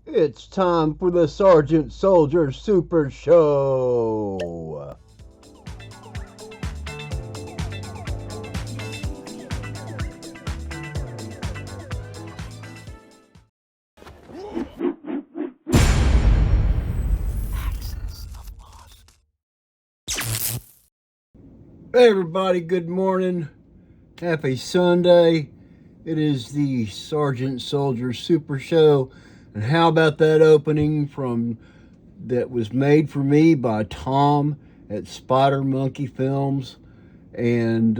It's time for the Sergeant Soldier Super Show. Hey everybody, good morning. Happy Sunday. It is the Sergeant Soldier Super Show. And how about that opening from that was made for me by Tom at Spider Monkey Films? And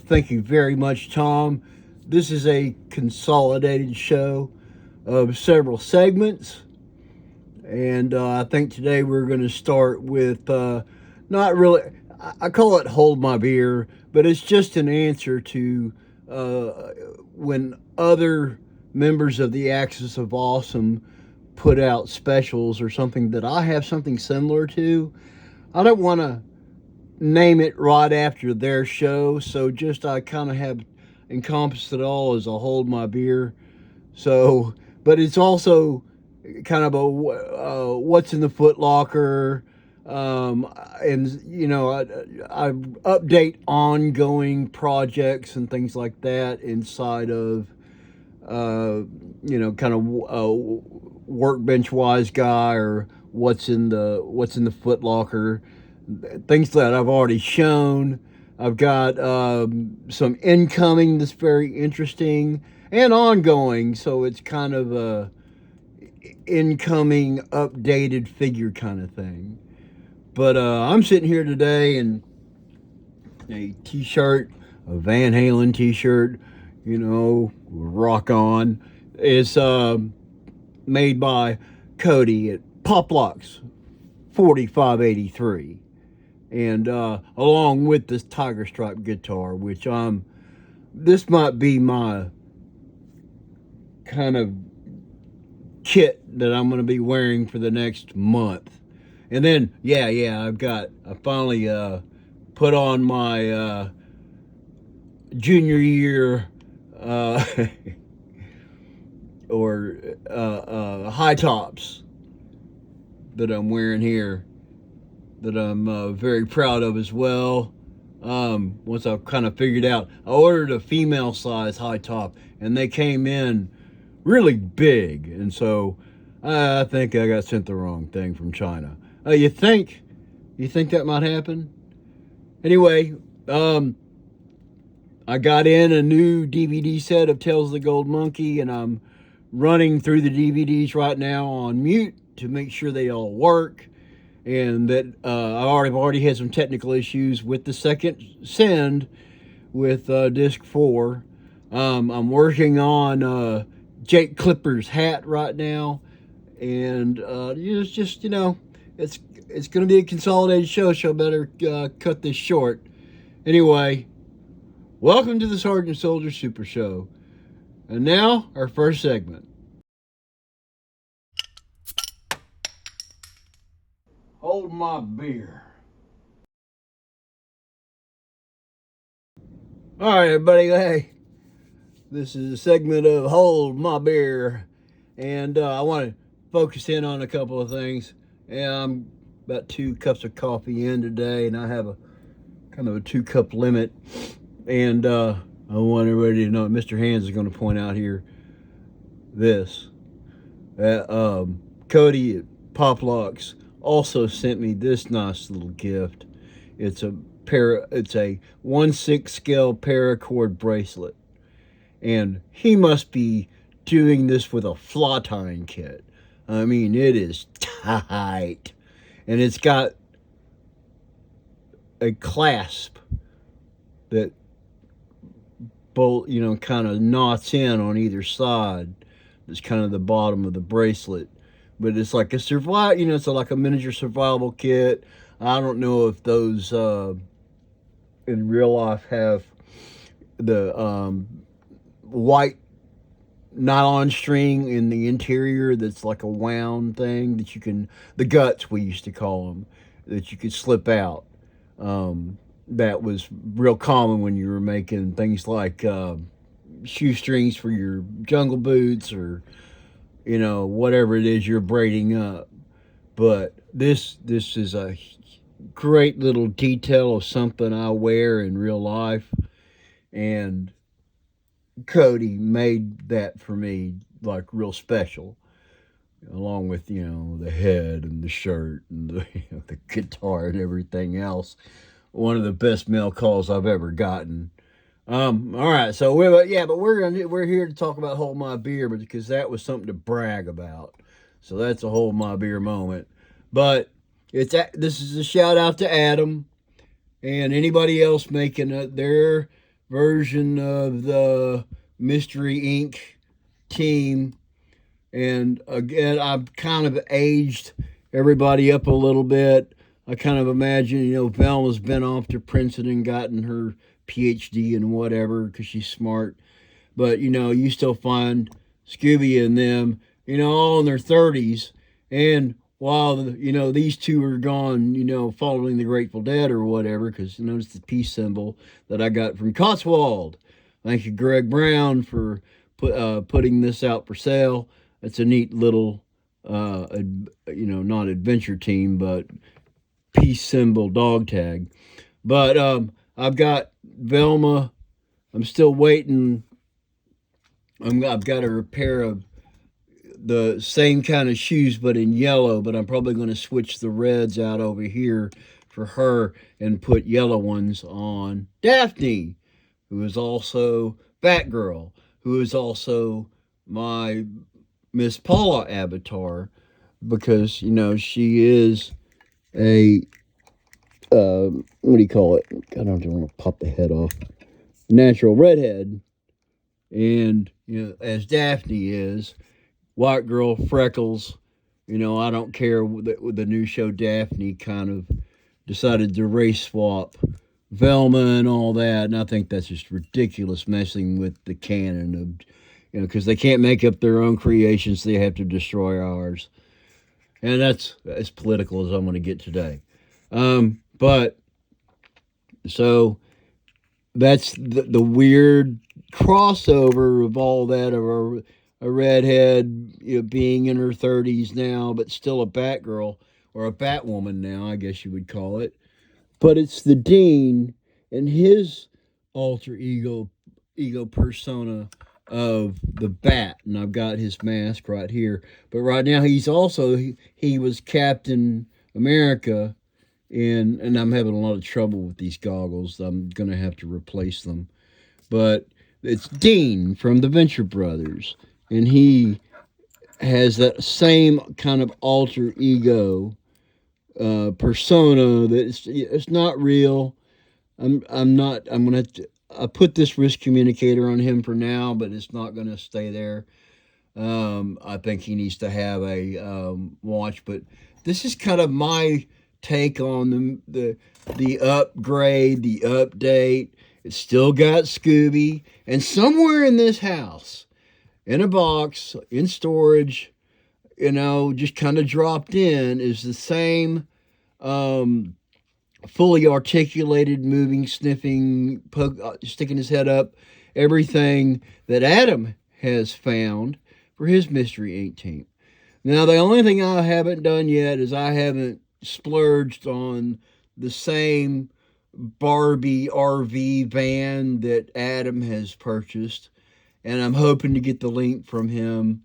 thank you very much, Tom. This is a consolidated show of several segments. And I think today we're going to start with not really, I call it Hold My Beer, but it's just an answer to when other members of the Axis of Awesome put out specials or something that I have something similar to. I don't want to name it right after their show, so just I kind of have encompassed it all as a Hold My Beer. So, but it's also kind of a what's in the Foot Locker, and I update ongoing projects and things like that inside of kind of workbench wise guy or what's in the Foot Locker, things that I've already shown. I've got some incoming that's very interesting and ongoing, so it's kind of a incoming updated figure kind of thing. But I'm sitting here today in a t-shirt, a Van Halen t-shirt, rock on. It's made by Cody at Poplocks 4583. And along with this Tiger Stripe guitar, which this might be my kind of kit that I'm going to be wearing for the next month. And then, I finally put on my junior year or high tops that I'm wearing here, that I'm very proud of as well. Once I've kind of figured out, I ordered a female size high top, and they came in really big, and so I think I got sent the wrong thing from China. You think that might happen? Anyway, I got in a new DVD set of Tales of the Gold Monkey, and I'm running through the DVDs right now on mute to make sure they all work. And that I've already had some technical issues with the second send with disc 4. I'm working on Jake Clipper's hat right now, and it's just it's going to be a consolidated show, so I better cut this short. Anyway, welcome to the Sergeant Soldier Super Show, and now our first segment. Hold my beer. All right, everybody. Hey, this is a segment of Hold My Beer, and I want to focus in on a couple of things. And I'm about 2 cups of coffee in today, and I have a kind of a 2 cup limit. And I want everybody to know that Mr. Hands is going to point out here this. Cody at Poplocks also sent me this nice little gift. It's a 1/6 scale paracord bracelet, and he must be doing this with a fly tying kit. I mean, it is tight, and it's got a clasp that bolt, kind of knots in on either side. It's kind of the bottom of the bracelet, but it's like a survival. It's like a miniature survival kit. I don't know if those in real life have the white nylon string in the interior that's like a wound thing that the guts we used to call them, that you could slip out. That was real common when you were making things like shoestrings for your jungle boots or whatever it is you're braiding up. But this is a great little detail of something I wear in real life, and Cody made that for me like real special, along with the head and the shirt and the the guitar and everything else. One of the best mail calls I've ever gotten. All right, so we're here to talk about Hold My Beer, because that was something to brag about. So that's a Hold My Beer moment. But this is a shout out to Adam and anybody else making their version of the Mystery Inc. team. And again, I've kind of aged everybody up a little bit. I kind of imagine, Velma's been off to Princeton and gotten her PhD and whatever because she's smart. But, you still find Scooby and them, all in their 30s. And while, these two are gone, following the Grateful Dead or whatever, because notice the peace symbol that I got from Cotswold. Thank you, Greg Brown, for putting this out for sale. It's a neat little, not adventure team, but peace symbol dog tag. But I've got Velma. I'm still waiting. I've got a pair of the same kind of shoes, but in yellow. But I'm probably going to switch the reds out over here for her and put yellow ones on Daphne, who is also Batgirl, who is also my Miss Paula avatar, because she is a what do you call it? I don't want to pop the head off. Natural redhead, and as Daphne is white girl freckles. I don't care with the new show. Daphne kind of decided to race swap Velma and all that, and I think that's just ridiculous, messing with the canon of because they can't make up their own creations, they have to destroy ours. And that's as political as I'm going to get today. But so that's the weird crossover of all that, of a redhead being in her 30s now, but still a Batgirl, or a Batwoman now, I guess you would call it. But it's the Dean and his alter ego persona of the Bat, and I've got his mask right here. But right now he was Captain America, and I'm having a lot of trouble with these goggles. I'm gonna have to replace them. But it's Dean from the Venture Brothers, and he has that same kind of alter ego persona that it's not real. I'm not. I'm gonna. I put this risk communicator on him for now, but it's not gonna stay there. I think he needs to have a watch. But this is kind of my take on the upgrade, the update. It's still got Scooby, and somewhere in this house, in a box, in storage, just kind of dropped in, is the same fully articulated, moving, sniffing, sticking his head up, everything that Adam has found for his Mystery Inc. team. Now, the only thing I haven't done yet is I haven't splurged on the same Barbie RV van that Adam has purchased, and I'm hoping to get the link from him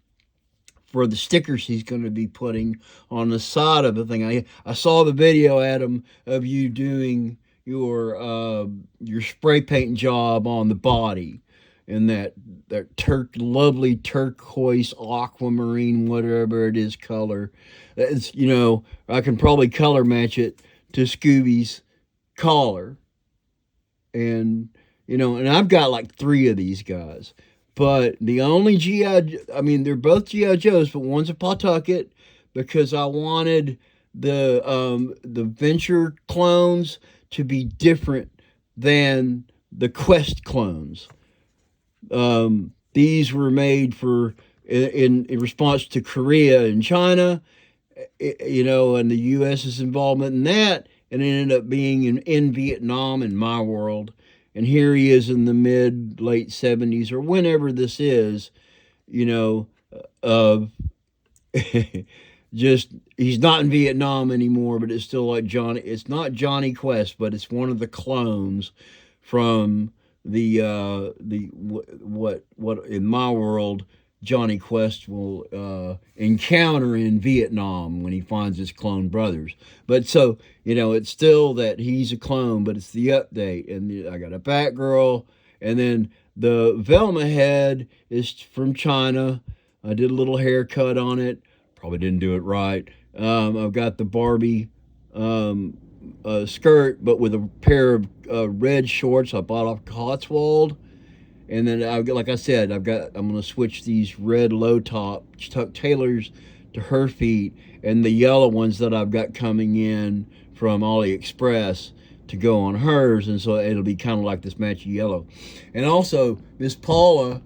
for the stickers he's going to be putting on the side of the thing. I saw the video, Adam, of you doing your spray paint job on the body in that lovely turquoise, aquamarine, whatever it is, color. It's, I can probably color match it to Scooby's collar. And, and I've got like 3 of these guys. But the only they're both G.I. Joes, but one's a Pawtucket, because I wanted the Venture clones to be different than the Quest clones. These were made in response to Korea and China, and the U.S.'s involvement in that, and it ended up being in Vietnam, in my world. And here he is in the late 70s, or whenever this is, just he's not in Vietnam anymore, but it's still like Johnny. It's not Johnny Quest, but it's one of the clones from the what in my world Johnny Quest will encounter in Vietnam when he finds his clone brothers. But so it's still that he's a clone, but it's the update, and I got a Batgirl, and then the Velma head is from China. I did a little haircut on it. Probably didn't do it right. I've got the Barbie skirt, but with a pair of red shorts I bought off Cotswold. And then like I said, I'm gonna switch these red low top Chuck Taylors to her feet, and the yellow ones that I've got coming in from AliExpress to go on hers, and so it'll be kind of like this matchy yellow. And also Miss Paula,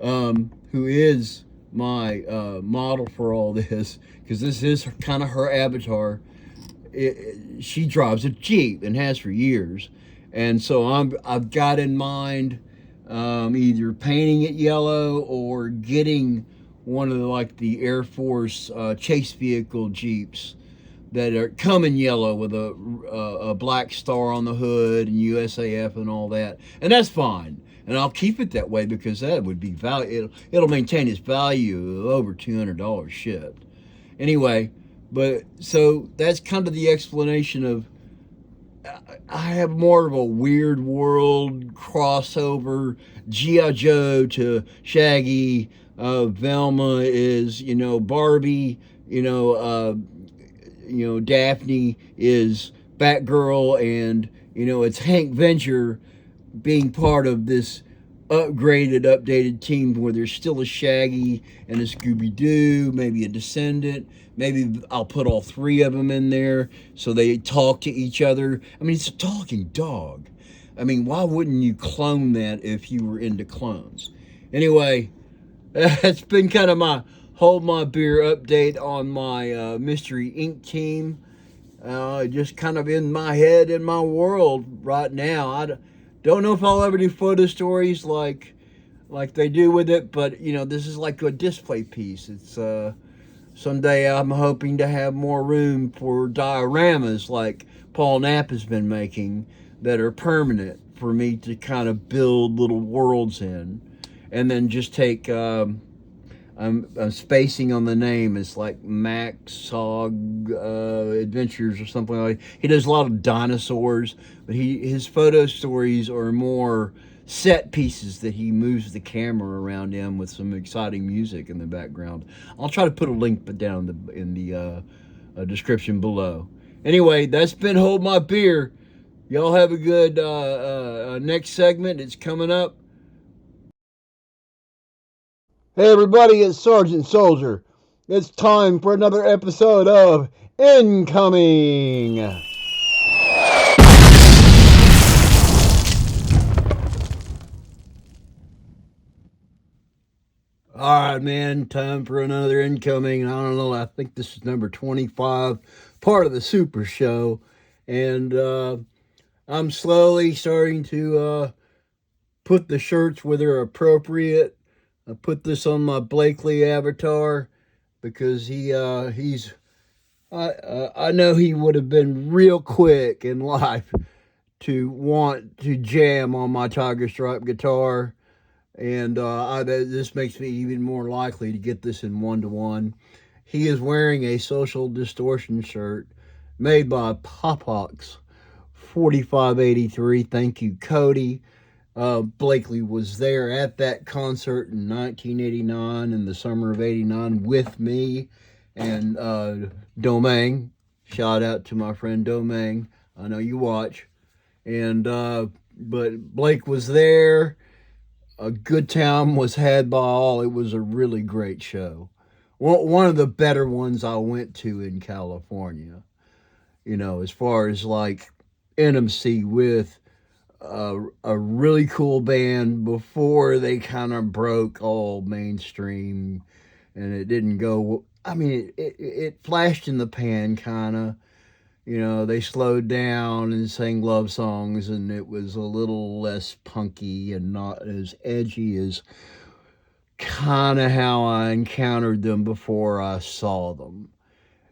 who is my model for all this, because this is kind of her avatar. She drives a Jeep and has for years, and so I've got in mind either painting it yellow or getting one of the Air Force chase vehicle Jeeps that are come in yellow with a black star on the hood and USAF and all that, and that's fine. And I'll keep it that way because that would be value. It'll maintain its value of over $200 shipped. Anyway, but so that's kind of the explanation of. I have more of a weird world crossover. G.I. Joe to Shaggy. Velma is Barbie. Daphne is Batgirl, and it's Hank Venture being part of this updated team where there's still a Shaggy and a Scooby Doo, maybe a Descendant. Maybe I'll put all three of them in there so they talk to each other. I mean, it's a talking dog. I mean, why wouldn't you clone that if you were into clones? Anyway, that's been kind of my hold my beer update on my Mystery Inc. team. Just kind of in my head, in my world right now. I don't know if I'll ever do photo stories like they do with it, but this is like a display piece. It's someday I'm hoping to have more room for dioramas like Paul Knapp has been making that are permanent for me to kind of build little worlds in, and then just take. I'm spacing on the name. It's like Max Sog Adventures or something like that. He does a lot of dinosaurs, but his photo stories are more set pieces that he moves the camera around in with some exciting music in the background. I'll try to put a link down in the description below. Anyway, that's been Hold My Beer. Y'all have a good next segment. It's coming up. Hey everybody, it's Sergeant Soldier. It's time for another episode of Incoming! Alright man, time for another Incoming. I don't know, I think this is number 25, part of the Super Show. And I'm slowly starting to put the shirts where they're appropriate. I put this on my Blakely avatar because he's I know he would have been real quick in life to want to jam on my Tiger Stripe guitar, and this makes me even more likely to get this in 1-to-1. He is wearing a Social Distortion shirt made by Popox 4583. Thank you, Cody. Blakely was there at that concert in 1989, in the summer of '89, with me and Domingue. Shout out to my friend Domingue. I know you watch. And but Blake was there. A good time was had by all. It was a really great show. One of the better ones I went to in California. As far as like intimacy with a really cool band before they kind of broke all mainstream, and it didn't go. I mean, it flashed in the pan, kind of. They slowed down and sang love songs, and it was a little less punky and not as edgy as kind of how I encountered them before I saw them.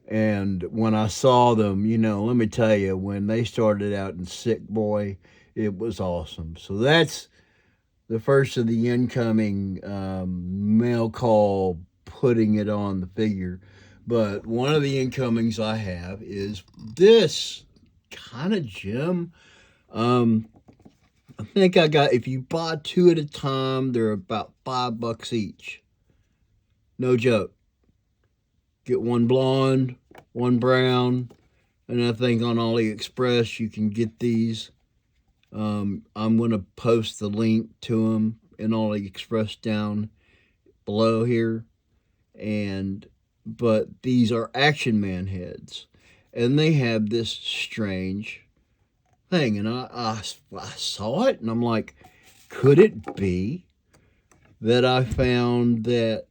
And when I saw them, let me tell you, when they started out in Sick Boy, it was awesome. So that's the first of the incoming mail call putting it on the figure. But one of the incomings I have is this kind of gem. I think I got, if you buy two at a time, they're about $5 each. No joke. Get one blonde, one brown, and I think on AliExpress you can get these. I'm going to post the link to them in AliExpress down below here. But these are Action Man heads, and they have this strange thing, and I saw it, and I'm like, could it be that I found that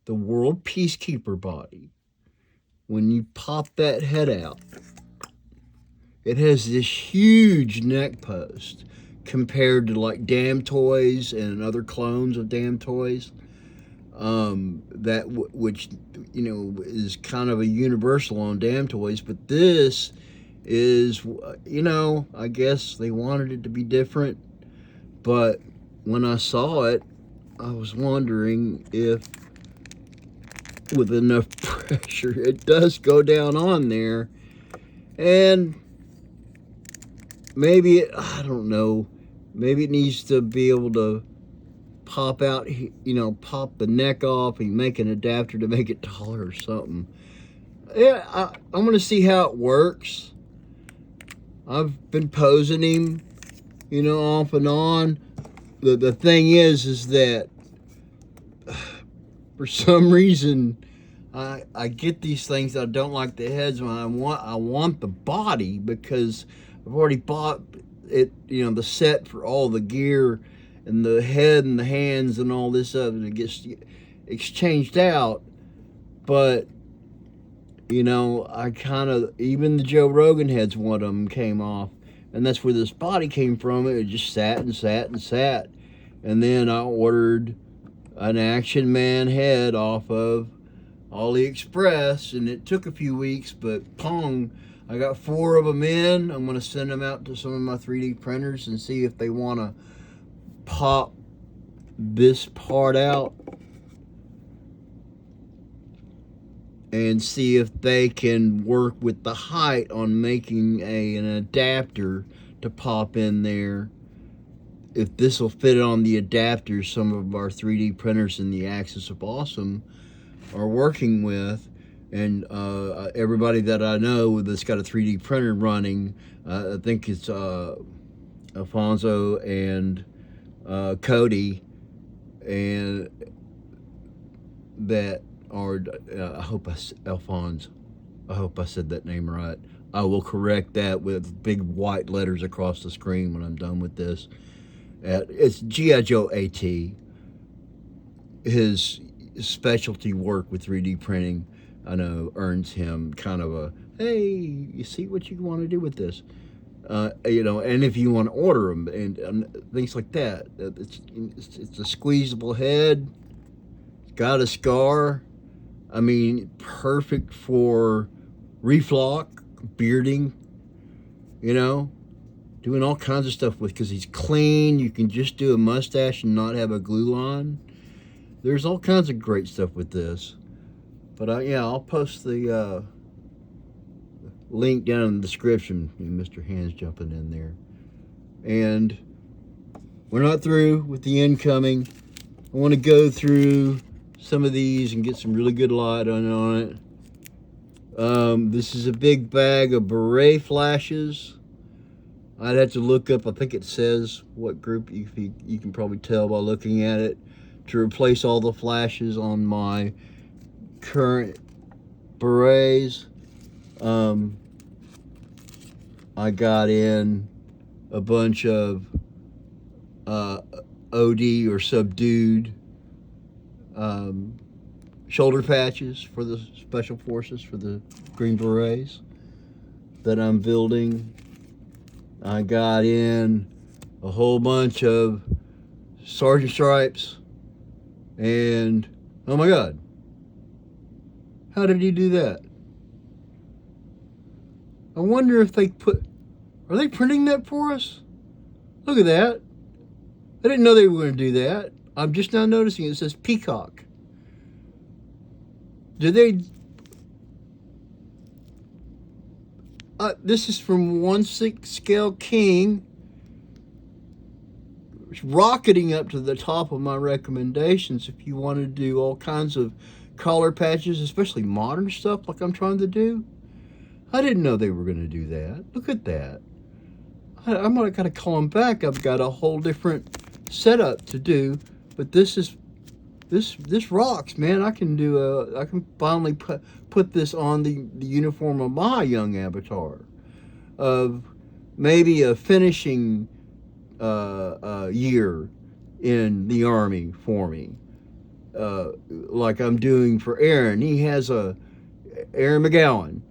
the World Peacekeeper body, when you pop that head out, it has this huge neck post compared to like Damn Toys and other clones of Damn Toys. Which is kind of a universal on Damn Toys, but this is, I guess they wanted it to be different. But when I saw it, I was wondering if with enough pressure it does go down on there, and maybe I don't know, maybe it needs to be able to pop out, pop the neck off and make an adapter to make it taller or something. Yeah, I'm going to see how it works. I've been posing him, off and on. The thing is that for some reason I get these things that I don't like the heads when I want the body, because I've already bought it, the set for all the gear and the head and the hands and all this stuff, and it gets exchanged out. But I kind of, even the Joe Rogan heads, one of them came off, and that's where this body came from. It just sat and sat and sat, and then I ordered an Action Man head off of AliExpress, and it took a few weeks, but pong, I got 4 of them in. I'm going to send them out to some of my 3D printers and see if they want to pop this part out and see if they can work with the height on making an adapter to pop in there. If this will fit on the adapter some of our 3D printers in the Axis of Awesome are working with. And everybody that I know that's got a 3D printer running, I think it's Alfonso and Cody, and that are, Alphonse, I hope I said that name right. I will correct that with big white letters across the screen when I'm done with this. It's G.I. Joe AT. His specialty work with 3D printing, I know, earns him kind of a, hey, you see what you want to do with this. And if you want to order them and things like that, it's a squeezable head, got a scar. I mean, perfect for reflock, bearding, doing all kinds of stuff with, because he's clean. You can just do a mustache and not have a glue line. There's all kinds of great stuff with this. But I'll post the link down in the description. Mr. Hands jumping in there. And we're not through with the incoming. I want to go through some of these and get some really good light on it. This is a big bag of Beret flashes. I'd have to look up, I think it says what group, you can probably tell by looking at it, to replace all the flashes on my current Berets. I got in a bunch of OD or subdued shoulder patches for the Special Forces, for the Green Berets that I'm building. I got in a whole bunch of Sergeant Stripes And, oh my God, how did he do that? I wonder if are they printing that for us? Look at that. I didn't know they were going to do that. I'm just now noticing it says Peacock. Did they? This is from 1/6 scale king. It's rocketing up to the top of my recommendations if you want to do all kinds of collar patches, especially modern stuff like I'm trying to do. I didn't know they were going to do that. Look at that. I'm going to call them back. I've got a whole different setup to do, but this rocks, man. I can finally put this on the uniform of my young avatar, of maybe a finishing year in the Army for me, like I'm doing for Aaron. He has Aaron McGowan.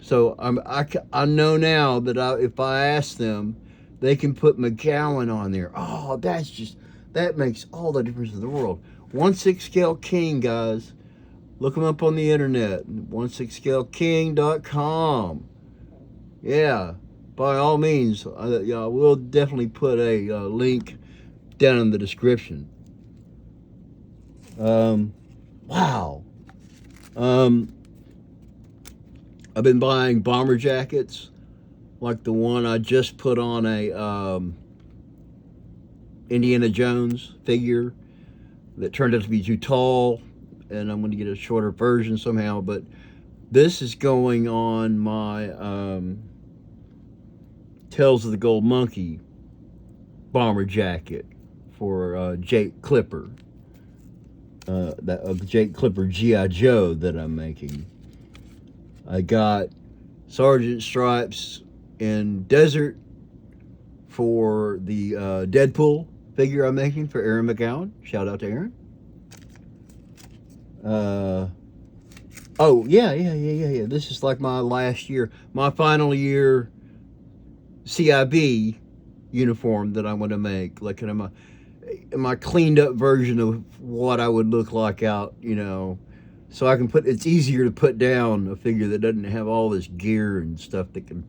So I know now that if I ask them, they can put McGowan on there. Oh, that makes all the difference in the world. 1/6 scale king, guys. Look them up on the internet. 16scaleking.com. Yeah, by all means, we'll definitely put a link down in the description. Wow. I've been buying bomber jackets, like the one I just put on a Indiana Jones figure that turned out to be too tall, and I'm going to get a shorter version somehow. But this is going on my Tales of the Gold Monkey bomber jacket for Jake Clipper, that Jake Clipper G.I. Joe that I'm making. I got Sergeant Stripes in Desert for the Deadpool figure I'm making for Aaron McGowan. Shout out to Aaron. Oh, yeah. This is like my last year, my final year CIB uniform that I'm going to make. Like in my cleaned up version of what I would look like out, so I can it's easier to put down a figure that doesn't have all this gear and stuff that can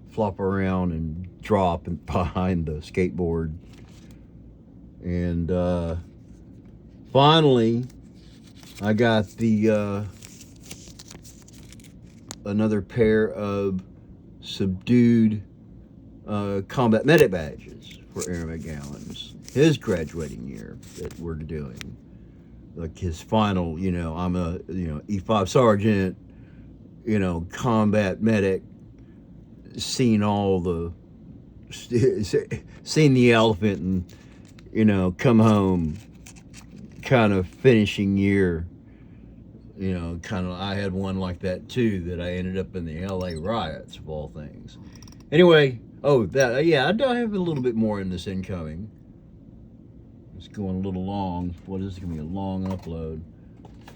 flop around and drop behind the skateboard. And finally, I got the another pair of subdued combat medic badges for Aaron McGowan's, his graduating year that we're doing. Like his final, I'm a, E5 sergeant, combat medic, seen the elephant and, come home kind of finishing year, I had one like that too, that I ended up in the LA riots of all things. Anyway, I have a little bit more in this incoming. It's going a little long. What is it going to be? A long upload.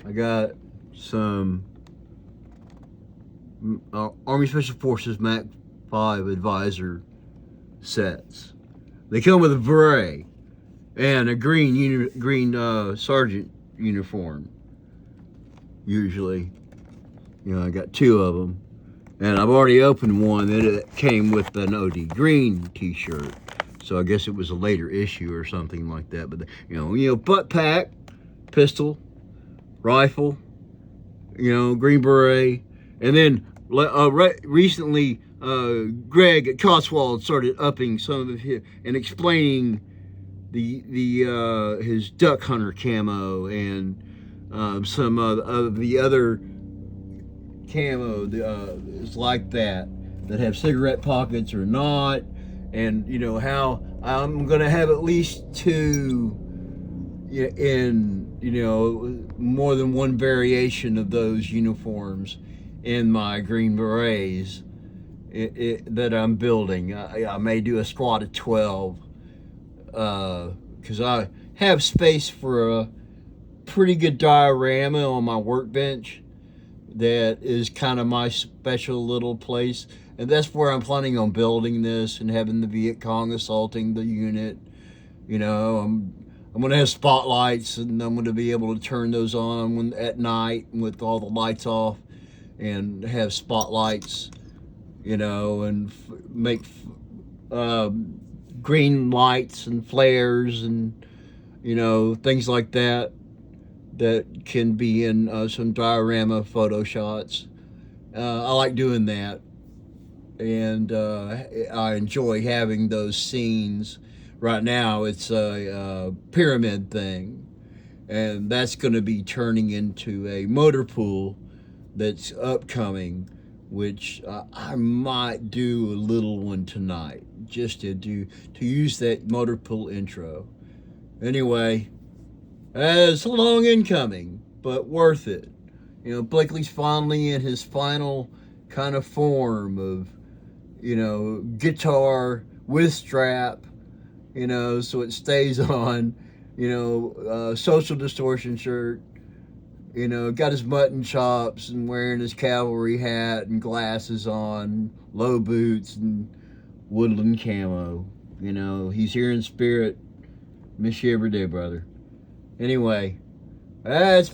I got some Army Special Forces Mac 5 Advisor sets. They come with a beret and a green sergeant uniform. Usually, I got two of them, and I've already opened one that came with an OD Green T-shirt. So I guess it was a later issue or something like that. But butt pack, pistol, rifle, Green Beret, and then recently Greg at Cotswold started upping some of his and explaining his duck hunter camo and some of the other camo is like that have cigarette pockets or not. And how I'm gonna have at least two in more than one variation of those uniforms in my Green Berets that I'm building. I may do a squad of 12 because I have space for a pretty good diorama on my workbench that is kind of my special little place. And that's where I'm planning on building this and having the Viet Cong assaulting the unit. I'm I'm gonna have spotlights, and I'm gonna be able to turn those on when at night with all the lights off, and have spotlights, and make uh, green lights and flares and things like that that can be in some diorama photo shots. I like doing that, and I enjoy having those scenes. Right now, it's a pyramid thing, and that's going to be turning into a motor pool that's upcoming, which I might do a little one tonight, just to use that motor pool intro. Anyway, it's long in coming, but worth it. Blakely's finally in his final kind of form of, guitar with strap, so it stays on, social distortion shirt, got his mutton chops and wearing his cavalry hat and glasses on, low boots and woodland camo. He's here in spirit. Miss you every day, brother. Anyway, that's